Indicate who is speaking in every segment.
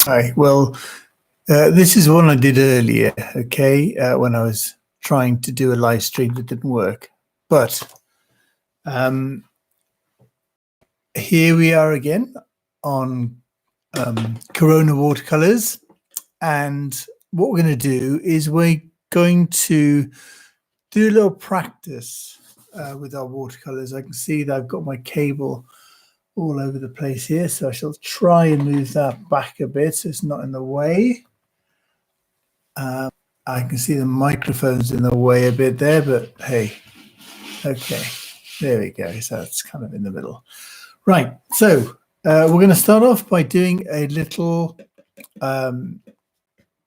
Speaker 1: Hi. Well, this is one I did earlier, okay, when I was trying to do a live stream that didn't work. But um, here we are again on Corona watercolors. And what we're going to do is we're going to do a little practice with our watercolors. I can see that I've got my cable all over the place here, so I shall try and move that back a bit so it's not in the way. I can see the microphone's in the way a bit there, but hey, okay, there we go. So it's kind of in the middle. Right, so we're going to start off by doing a little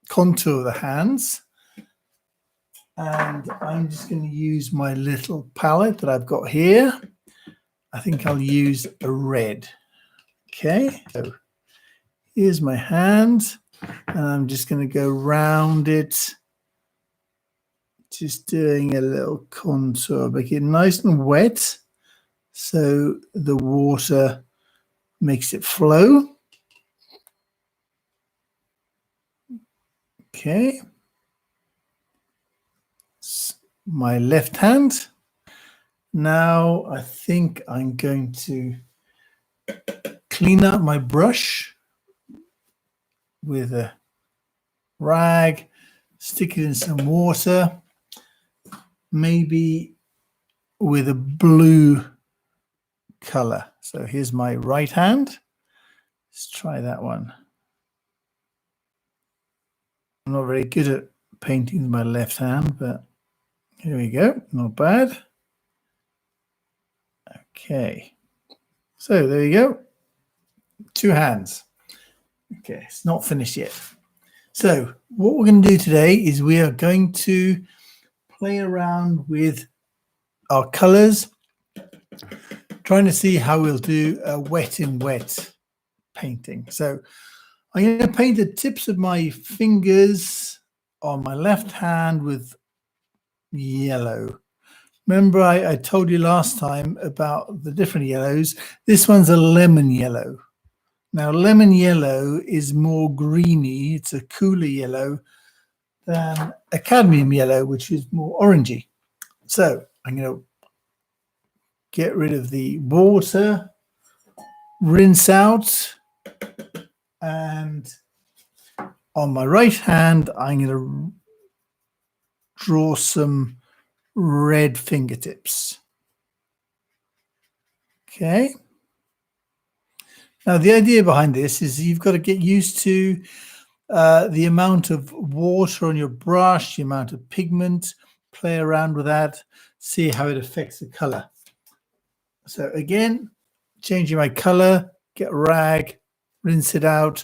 Speaker 1: contour of the hands. And I'm just going to use my little palette that I've got here. I think I'll use a red. Okay, so here's my hand, and I'm just going to go round it. Just doing a little contour, make it nice and wet so the water makes it flow. Okay. My left hand. Now I think I'm going to clean up my brush with a rag, stick it in some water, maybe with a blue color. So here's my right hand. Let's try that one. I'm not very good at painting with my left hand, but here we go. Not bad. Okay. So there you go. Two hands. Okay, it's not finished yet. So what we're going to do today is we are going to play around with our colors, trying to see how we'll do a wet in wet painting. So I'm going to paint the tips of my fingers on my left hand with yellow. Remember I told you last time about the different yellows. This one's a lemon yellow. Now, lemon yellow is more greeny. It's a cooler yellow than a cadmium yellow, which is more orangey. So I'm going to get rid of the water, rinse out, and on my right hand, I'm going to draw some red fingertips. Okay. Now, the idea behind this is you've got to get used to the amount of water on your brush, the amount of pigment, play around with that, see how it affects the color. So again, changing my color, get a rag, rinse it out,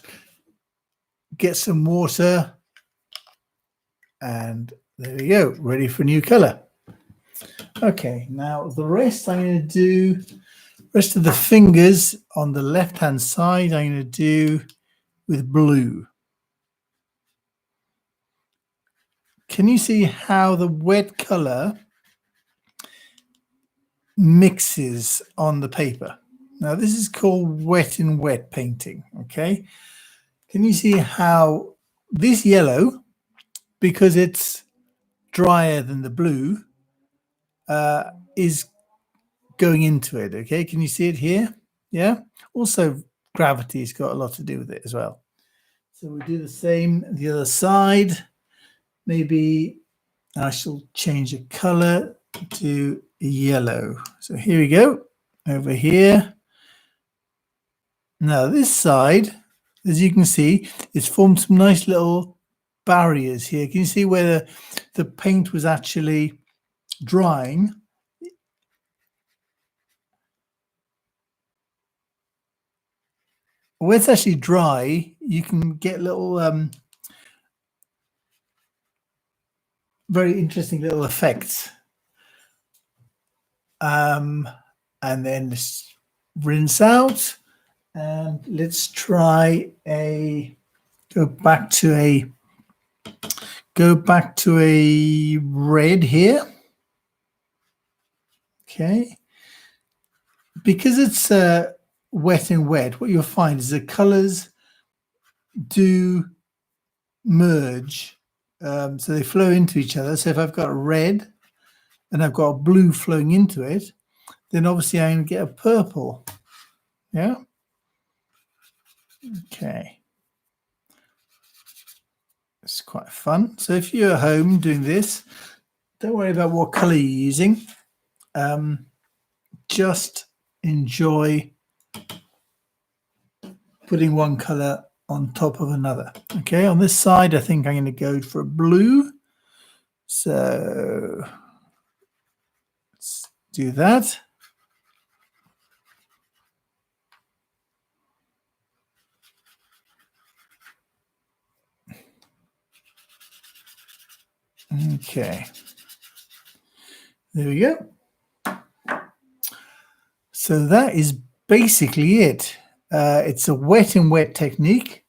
Speaker 1: get some water, and there we go, ready for a new color. Okay, now the rest I'm going to do, rest of the fingers on the left-hand side, I'm going to do with blue. Can you see how the wet color mixes on the paper? Now, this is called wet in wet painting, okay? Can you see how this yellow, because it's drier than the blue, is going into it, okay? Can you see it here? Yeah? Also, gravity's got a lot to do with it as well. So we do the same the other side. Maybe I shall change the color to yellow. So here we go, over here. Now this side, as you can see, it's formed some nice little barriers here. Can you see where the paint was actually drying? When it's actually dry, you can get little very interesting little effects. And then rinse out, and let's try go back to a red here. Okay, because it's wet and wet, what you'll find is the colors do merge. So they flow into each other. So if I've got a red and I've got a blue flowing into it, then obviously I'm going to get a purple. Yeah. Okay. It's quite fun. So if you're at home doing this, don't worry about what color you're using. Just enjoy putting one color on top of another. Okay, on this side, I think I'm going to go for a blue. So let's do that. Okay, there we go. So that is basically it. It's a wet and wet technique.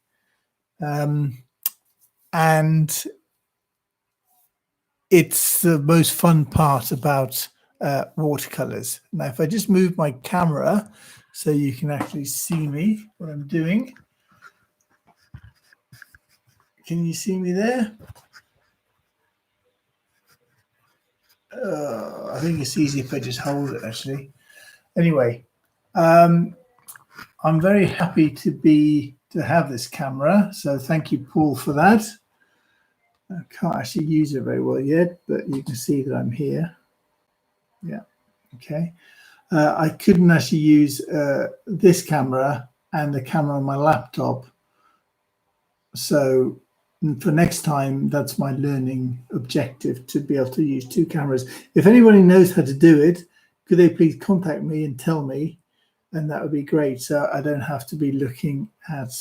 Speaker 1: And it's the most fun part about watercolors. Now, if I just move my camera so you can actually see me, what I'm doing. Can you see me there? I think it's easy if I just hold it, actually. Anyway, I'm very happy to have this camera. So thank you, Paul, for that. I can't actually use it very well yet, but you can see that I'm here. Yeah, okay. I couldn't actually use this camera and the camera on my laptop. So for next time, that's my learning objective, to be able to use two cameras. If anybody knows how to do it, could they please contact me and tell me? And that would be great. So I don't have to be looking at